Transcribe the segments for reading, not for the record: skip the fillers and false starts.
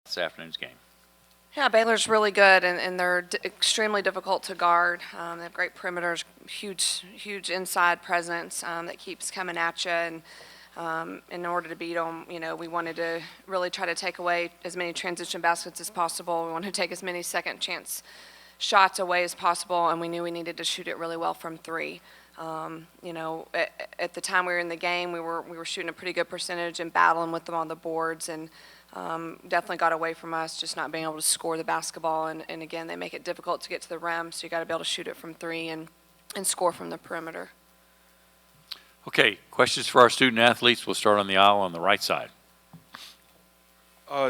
this afternoon's game? Yeah, Baylor's really good, and they're extremely difficult to guard. They have great perimeters, huge inside presence that keeps coming at you. And in order to beat them, we wanted to really try to take away as many transition baskets as possible. We wanted to take as many second chance shots away as possible, and we knew we needed to shoot it really well from three. At the time we were in the game, we were shooting a pretty good percentage and battling with them on the boards, and definitely got away from us just not being able to score the basketball. And again, they make it difficult to get to the rim, so you got to be able to shoot it from three and score from the perimeter. Okay, questions for our student athletes. We'll start on the aisle on the right side.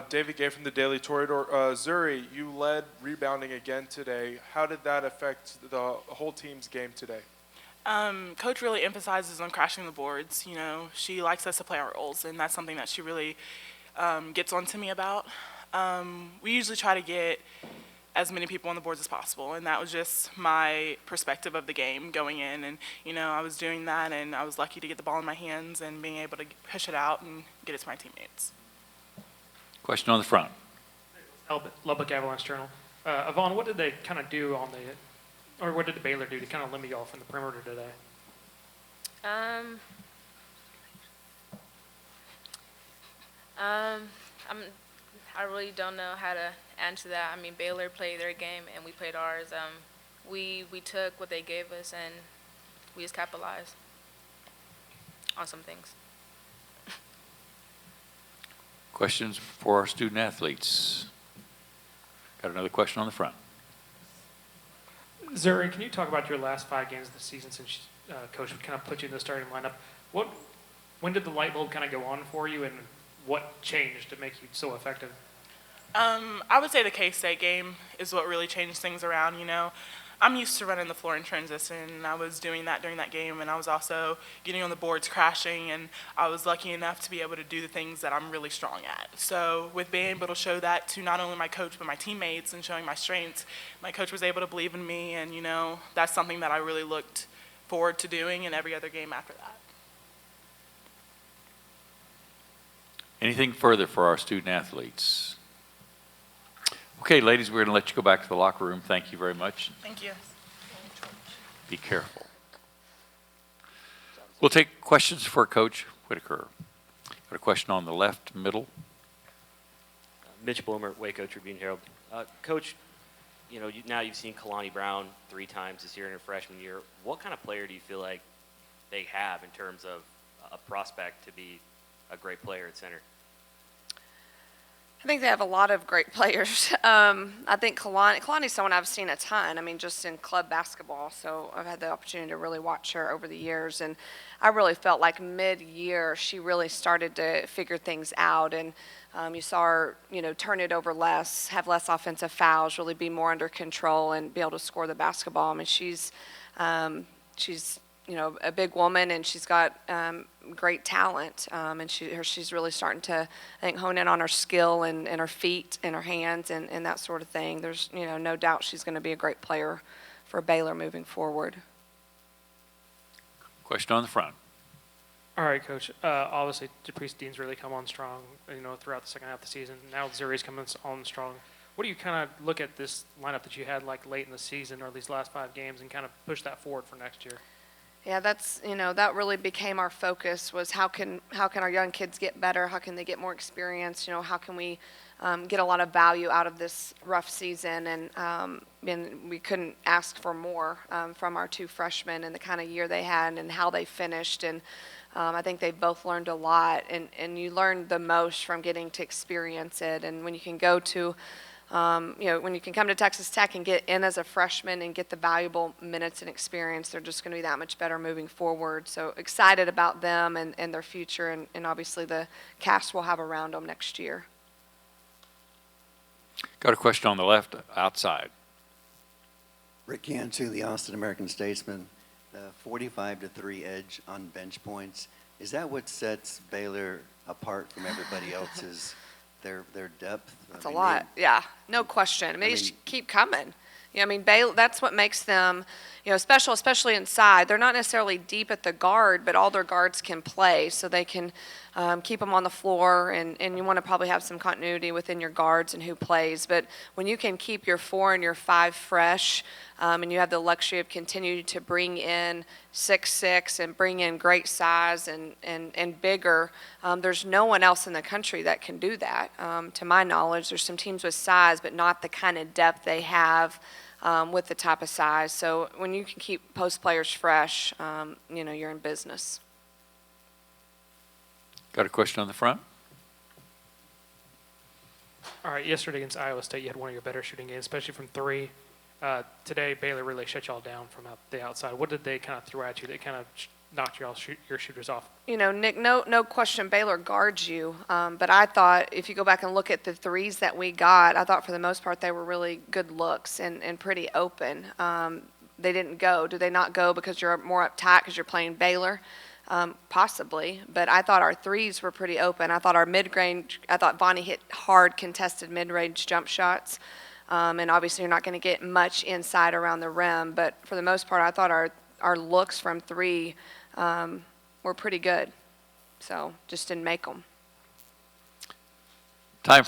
David Gay from the Daily Toreador. Zuri, you led rebounding again today. How did that affect the whole team's game today? Coach really emphasizes on crashing the boards. She likes us to play our roles, and that's something that she really gets on to me about. We usually try to get as many people on the boards as possible, and that was just my perspective of the game going in. And I was doing that, and I was lucky to get the ball in my hands and being able to push it out and get it to my teammates. Question on the front. Lubbock Avalanche Journal. Yvonne, what did they kind of do or what did the Baylor do to kind of limit y'all from the perimeter today? I really don't know how to answer that. I mean, Baylor played their game and we played ours. We took what they gave us and we just capitalized on some things. Questions for our student athletes? Got another question on the front. Zuri, can you talk about your last 5 games of the season since Coach would kind of put you in the starting lineup? When did the light bulb kind of go on for you, and what changed to make you so effective? I would say the K-State game is what really changed things around. I'm used to running the floor in transition, and I was doing that during that game, and I was also getting on the boards crashing, and I was lucky enough to be able to do the things that I'm really strong at. So with being able to show that to not only my coach but my teammates and showing my strengths, my coach was able to believe in me, and that's something that I really looked forward to doing in every other game after that. Anything further for our student athletes? Okay, ladies, we're going to let you go back to the locker room. Thank you very much. Thank you. Be careful. We'll take questions for Coach Whitaker. Got a question on the left middle. Mitch Bloomer, Waco Tribune Herald. Coach, now you've seen Kalani Brown 3 times this year in her freshman year. What kind of player do you feel like they have in terms of a prospect to be a great player at center? I think they have a lot of great players. I think Kalani's someone I've seen a ton. I mean, just in club basketball. So I've had the opportunity to really watch her over the years, and I really felt like mid-year she really started to figure things out. And you saw her, turn it over less, have less offensive fouls, really be more under control, and be able to score the basketball. I mean, she's a big woman, and she's got great talent, and she's really starting to, I think, hone in on her skill and her feet and her hands and that sort of thing. There's no doubt she's going to be a great player for Baylor moving forward. Question on the front. All right, Coach. Obviously, DePriest Dean's really come on strong, throughout the second half of the season. Now Zuri's coming on strong. What do you kind of look at this lineup that you had like late in the season or these last 5 games and kind of push that forward for next year? Yeah, that's that really became our focus, was how can our young kids get better? How can they get more experience? How can we get a lot of value out of this rough season? And we couldn't ask for more from our 2 freshmen and the kind of year they had and how they finished. And I think they've both learned a lot, and you learn the most from getting to experience it. And when you can go to when you can come to Texas Tech and get in as a freshman and get the valuable minutes and experience, they're just going to be that much better moving forward. So excited about them and their future, and obviously the cast we'll have around them next year. Got a question on the left outside. Rick Cantu, the Austin American Statesman. The 45-3 edge on bench points, is that what sets Baylor apart from everybody else's? Their depth. That's a lot. Yeah, no question. I mean, they just keep coming. Baylor, that's what makes them, special, especially inside. They're not necessarily deep at the guard, but all their guards can play, so they can keep them on the floor, and you want to probably have some continuity within your guards and who plays. But when you can keep your 4 and your 5 fresh, and you have the luxury of continuing to bring in 6'6" and bring in great size and bigger, there's no one else in the country that can do that. To my knowledge, there's some teams with size, but not the kind of depth they have with the type of size. So when you can keep post players fresh, you're in business. Got a question on the front? All right, yesterday against Iowa State, you had one of your better shooting games, especially from 3. Today, Baylor really shut y'all down from the outside. What did they kind of throw at you that kind of knocked your shooters off? Nick, no question Baylor guards you, but I thought if you go back and look at the threes that we got, I thought for the most part they were really good looks and pretty open. They didn't go. Do they not go because you're more uptight because you're playing Baylor? Possibly, but I thought our threes were pretty open. I thought our mid-range, I thought Bonnie hit hard contested mid-range jump shots, and obviously you're not going to get much inside around the rim, but for the most part I thought our looks from 3 were pretty good, so just didn't make them. Time